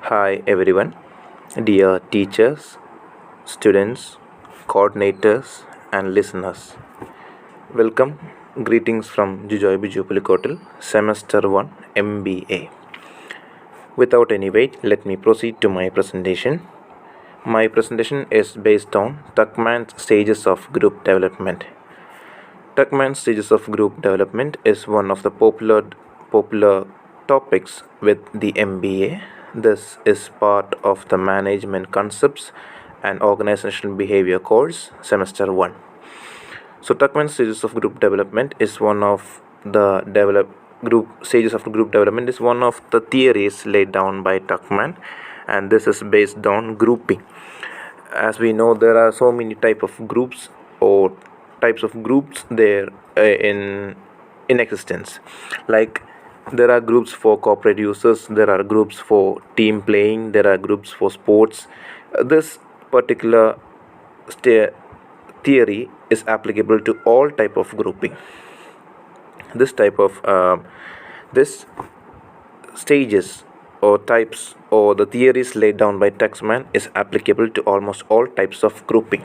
Hi everyone, dear teachers, students, coordinators, and listeners. Welcome. Greetings from Jijoy Biju Semester 1 MBA. Without any wait, let me proceed to my presentation. My presentation is based on Tuckman's stages of group development. Tuckman's stages of group development is one of the popular topics with the MBA. This is part of the Management Concepts and Organizational Behavior course, semester 1. So Tuckman's stages of group development is one of the group development is one of the theories laid down by Tuckman, and this is based on grouping. As we know, there are so many types of groups there in existence. Like, there are groups for corporate users, there are groups for team playing, there are groups for sports. This particular theory is applicable to all type of grouping. This type of this stages or types or the theories laid down by Tuckman is applicable to almost all types of grouping.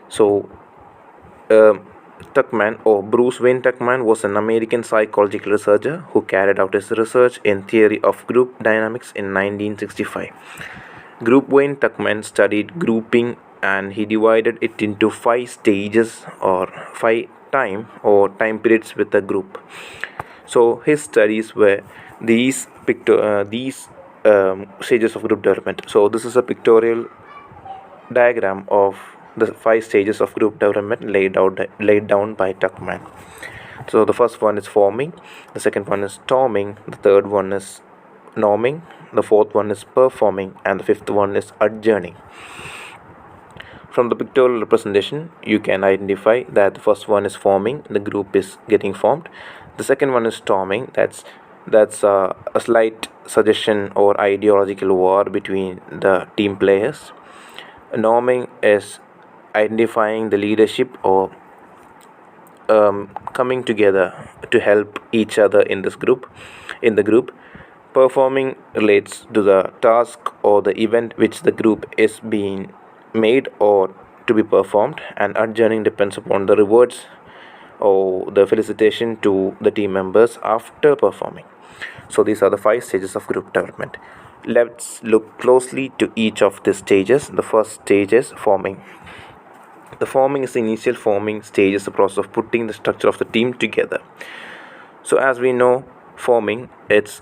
So Tuckman, or Bruce Wayne Tuckman, was an American psychological researcher who carried out his research in theory of group dynamics in 1965. Group Wayne Tuckman studied grouping, and he divided it into 5 stages or 5 time periods with a group. So his studies were these stages of group development. So this is a pictorial diagram of the 5 stages of group development laid down by Tuckman. So the first one is forming, the second one is storming, the third one is norming, the fourth one is performing, and the fifth one is adjourning. From the pictorial representation, you can identify that the first one is forming, the group is getting formed. The second one is storming, that's a slight suggestion or ideological war between the team players. Norming is identifying the leadership or coming together to help each other in the group. Performing relates to the task or the event which the group is being made or to be performed, and adjourning depends upon the rewards or the felicitation to the team members after performing. So these are the 5 stages of group development. Let's look closely to each of the stages. The first stage is forming. The forming is the initial forming stage, is the process of putting the structure of the team together. So as we know, forming, it's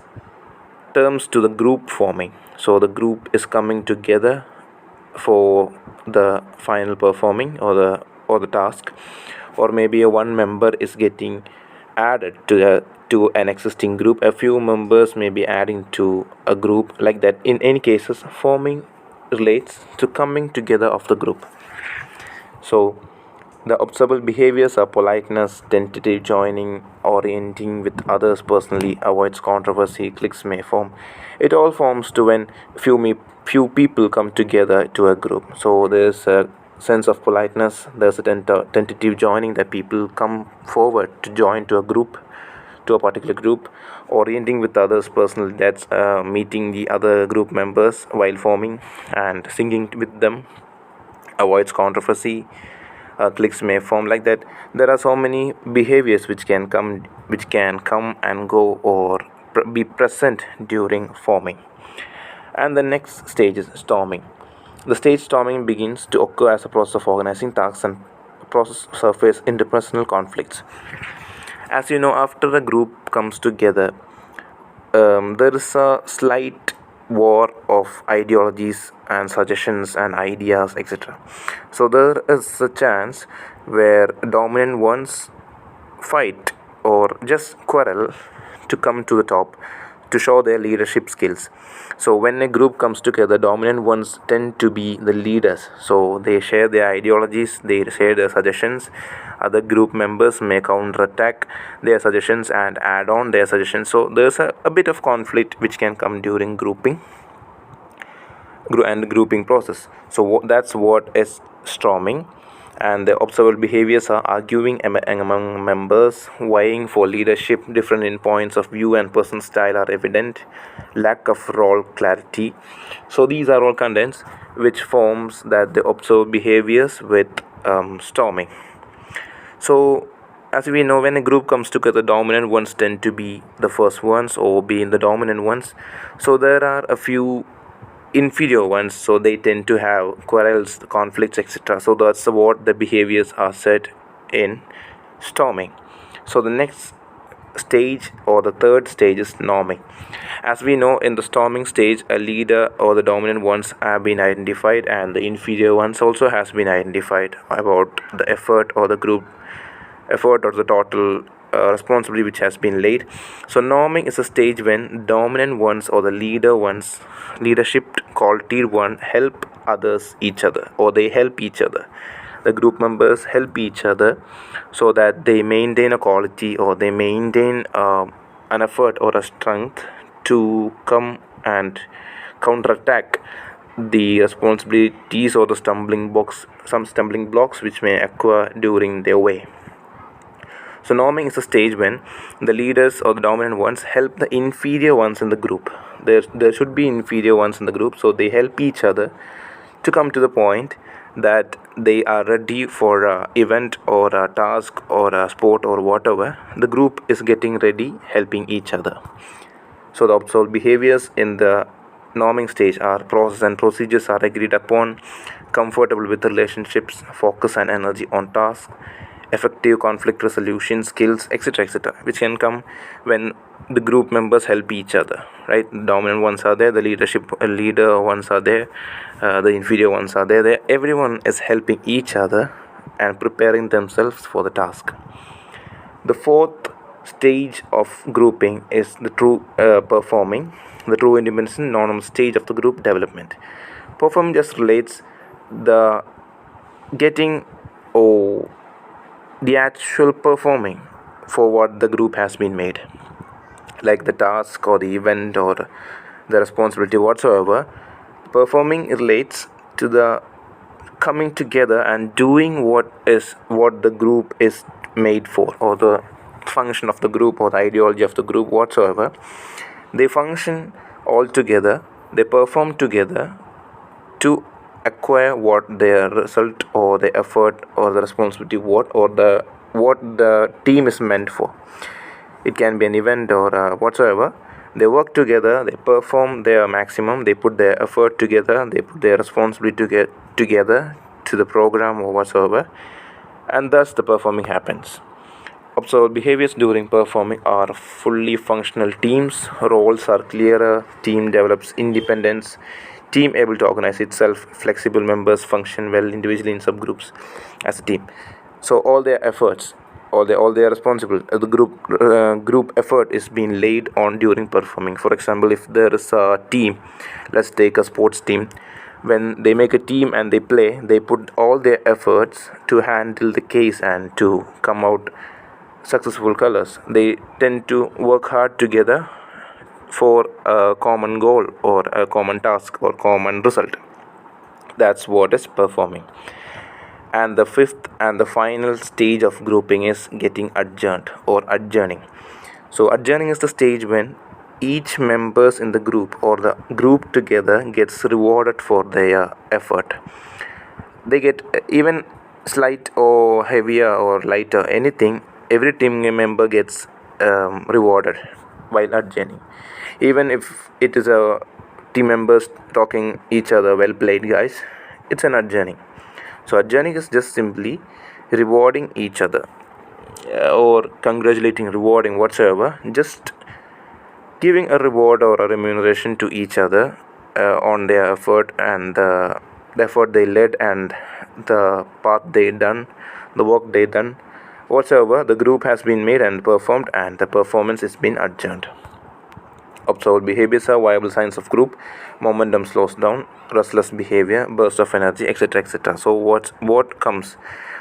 terms to the group forming. So the group is coming together for the final performing or the task, or maybe a one member is getting added to an existing group. A few members may be adding to a group, like that. In any cases, forming relates to coming together of the group. So the observable behaviors are politeness, tentative joining, orienting with others personally, avoids controversy, cliques may form. It all forms to when few people come together to a group. So there's a sense of politeness, there's a tentative joining, that people come forward to join to a particular group. Orienting with others personally, that's meeting the other group members while forming and singing with them. Avoids controversy, cliques may form, like that. There are so many behaviors which can come and go or be present during forming. And the next stage is storming. The stage storming begins to occur as a process of organizing tasks and process surface interpersonal conflicts. As you know, after a group comes together, there is a slight war of ideologies and suggestions and ideas, etc. So there is a chance where dominant ones fight or just quarrel to come to the top to show their leadership skills. So when a group comes together, dominant ones tend to be the leaders. So they share their ideologies, they share their suggestions. Other group members may counterattack their suggestions and add on their suggestions. So there's a bit of conflict which can come during grouping and grouping process. So that's what is storming. And the observable behaviors are arguing among members, vying for leadership, different in points of view and personal style are evident, lack of role clarity. So these are all contents which forms that the observed behaviors with storming. So as we know, when a group comes together, dominant ones tend to be the first ones or be in the dominant ones. So there are a few inferior ones, so they tend to have quarrels, conflicts, etc. So that's what the behaviors are said in storming. So the next stage or the third stage is norming. As we know, in the storming stage, a leader or the dominant ones have been identified and the inferior ones also has been identified about the effort or the group effort or the total responsibility which has been laid. So norming is a stage when dominant ones or the leadership quality one help others each other, or they help each other. The group members help each other so that they maintain a quality or they maintain an effort or a strength to come and counterattack the responsibilities or the some stumbling blocks which may occur during their way. So norming is a stage when the leaders or the dominant ones help the inferior ones in the group. There should be inferior ones in the group, so they help each other to come to the point that they are ready for a event or a task or a sport or whatever. The group is getting ready, helping each other. So the observed behaviors in the norming stage are process and procedures are agreed upon, comfortable with relationships, focus and energy on tasks, effective conflict resolution skills, etc., etc., which can come when the group members help each other, right? The dominant ones are there, the leader ones are there, the inferior ones are there. Everyone is helping each other and preparing themselves for the task. The fourth stage of grouping is the true performing, the true independence non stage of the group development. Performing just relates the getting or the actual performing for what the group has been made, like the task or the event or the responsibility whatsoever. Performing relates to the coming together and doing what the group is made for, or the function of the group or the ideology of the group whatsoever. They function all together, they perform together to acquire what their result or the effort or the responsibility what the team is meant for. It can be an event or whatsoever. They work together, they perform their maximum, they put their effort together, they put their responsibility to get together to the program or whatsoever, and thus the performing happens. Observed behaviors during performing are fully functional teams, roles are clearer, team develops independence, team able to organize itself, flexible members function well individually in subgroups as a team. So all their efforts, all they are responsible, the group effort is being laid on during performing. For example, if there is a team, let's take a sports team. When they make a team and they play, they put all their efforts to handle the case and to come out successful colors. They tend to work hard together for a common goal or a common task or common result. That's what is performing. And the fifth and the final stage of grouping is getting adjourned or adjourning. So adjourning is the stage when each members in the group or the group together gets rewarded for their effort. They get even slight or heavier or lighter, anything, every team member gets rewarded while adjourning. Even if it is a team members talking each other, well played guys, it's an adjourning. So adjourning is just simply rewarding each other or congratulating, rewarding whatsoever, just giving a reward or a remuneration to each other on their effort and the effort they led and the path they done, the work they done whatsoever. The group has been made and performed and the performance is been adjourned. Observed behaviors are viable signs of group. Momentum slows down, restless behavior, burst of energy, etc., etc. So what comes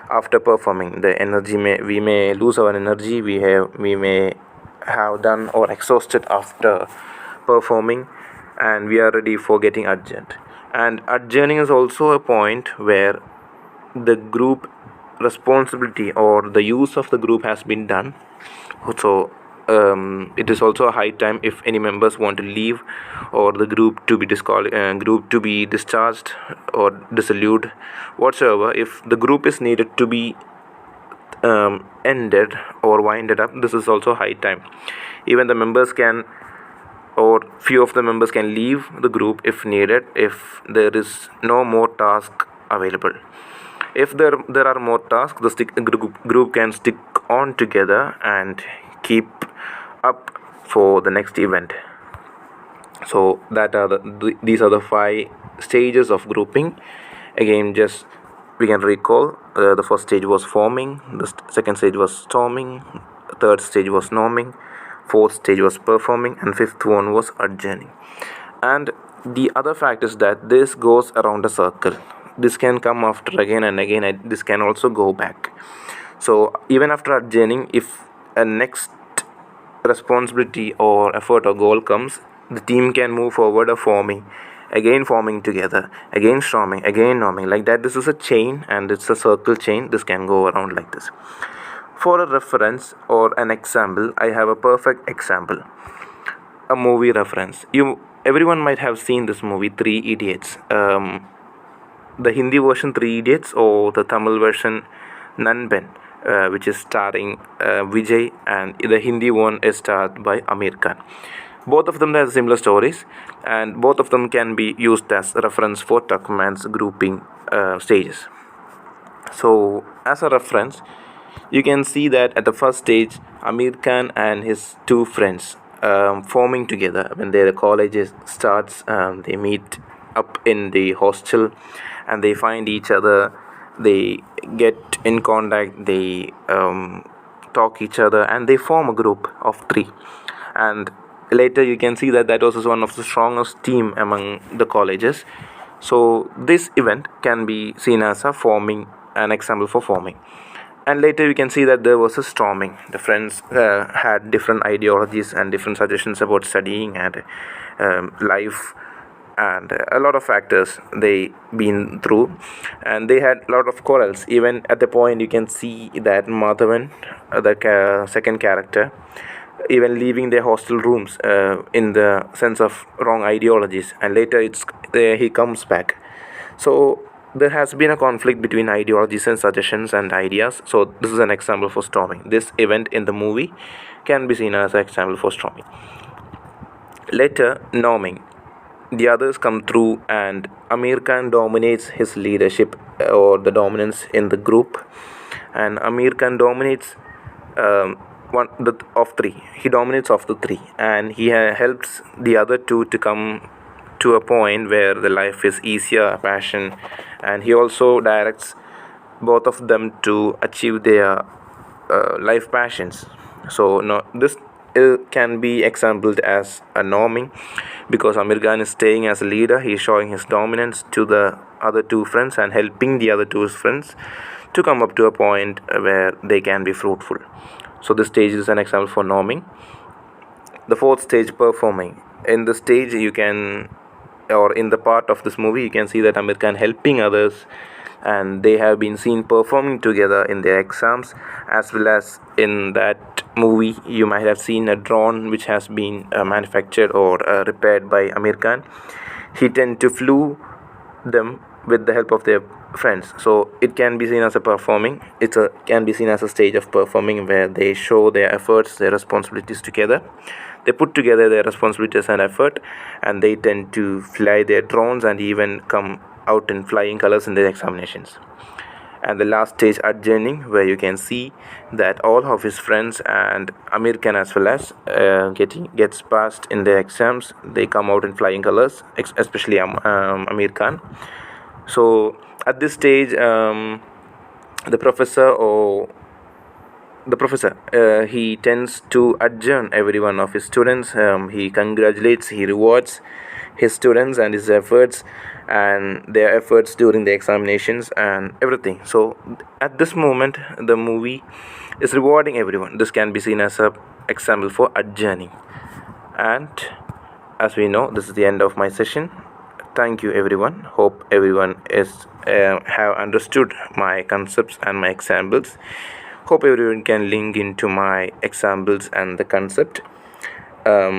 after performing? The energy we may lose our energy. We may have done or exhausted after performing, and we are ready for getting adjourned. And adjourning is also a point where the group responsibility or the use of the group has been done. So it is also a high time if any members want to leave, or the group to be discharged or dissolved whatsoever. If the group is needed to be ended or winded up, this is also high time. Even the members can, or few of the members can leave the group if needed, if there is no more task available. If there are more tasks, the group can stick on together and keep up for the next event. So that are these are the 5 stages of grouping. Again, just we can recall, the first stage was forming, the second stage was storming, third stage was norming, fourth stage was performing, and fifth one was adjourning. And the other fact is that this goes around a circle. This can come after again and again, and this can also go back. So even after adjourning, if a next responsibility or effort or goal comes, the team can move forward of forming together, again storming, again norming, like that. This is a chain, and it's a circle chain. This can go around like this. For a reference or an example, I have a perfect example, a movie reference. Everyone might have seen this movie, Three Idiots. The Hindi version, Three Idiots, or the Tamil version, Nanban, which is starring Vijay, and the Hindi one is starred by Amir Khan. Both of them have similar stories, and both of them can be used as reference for Tuckman's grouping stages. So as a reference, you can see that at the first stage, Amir Khan and his 2 friends forming together. When their college starts, they meet up in the hostel, and they find each other, they get in contact, they talk each other, and they form a group of 3. And later you can see that was one of the strongest team among the colleges. So this event can be seen as an example for forming. And later you can see that there was a storming. The friends had different ideologies and different suggestions about studying and life, and a lot of factors they been through, and they had a lot of quarrels. Even at the point, you can see that Madhavan, the second character, even leaving their hostel rooms in the sense of wrong ideologies, and later he comes back. So there has been a conflict between ideologies and suggestions and ideas. So this is an example for storming. This event in the movie can be seen as an example for storming. Later, norming. The others come through, and Amir Khan dominates his leadership or the dominance in the group, and Amir Khan dominates of 3. He dominates of the 3, and he helps the other 2 to come to a point where the life is easier, passion, and he also directs both of them to achieve their life passions. So this can be exampled as a norming, because Amir Khan is staying as a leader. He is showing his dominance to the other 2 friends and helping the other 2 friends to come up to a point where they can be fruitful. So this stage is an example for norming. The fourth stage, performing. In the stage in the part of this movie, you can see that Amir Khan helping others, and they have been seen performing together in their exams. As well as in that movie, you might have seen a drone which has been manufactured or repaired by Amir Khan. He tend to flew them with the help of their friends. So it can be seen as a performing. Can be seen as a stage of performing, where they show their efforts, their responsibilities together. They put together their responsibilities and effort, and they tend to fly their drones and even come out in flying colors in their examinations. And the last stage, adjourning, where you can see that all of his friends and Amir Khan as well as gets passed in their exams. They come out in flying colors, especially Amir Khan. So at this stage, the professor he tends to adjourn every one of his students. He congratulates, he rewards his students and his efforts and their efforts during the examinations and everything. So at this moment, the movie is rewarding everyone. This can be seen as a example for adjourning. And as we know, this is the end of my session. Thank you everyone. Hope everyone is have understood my concepts and my examples. Hope everyone can link into my examples and the concept.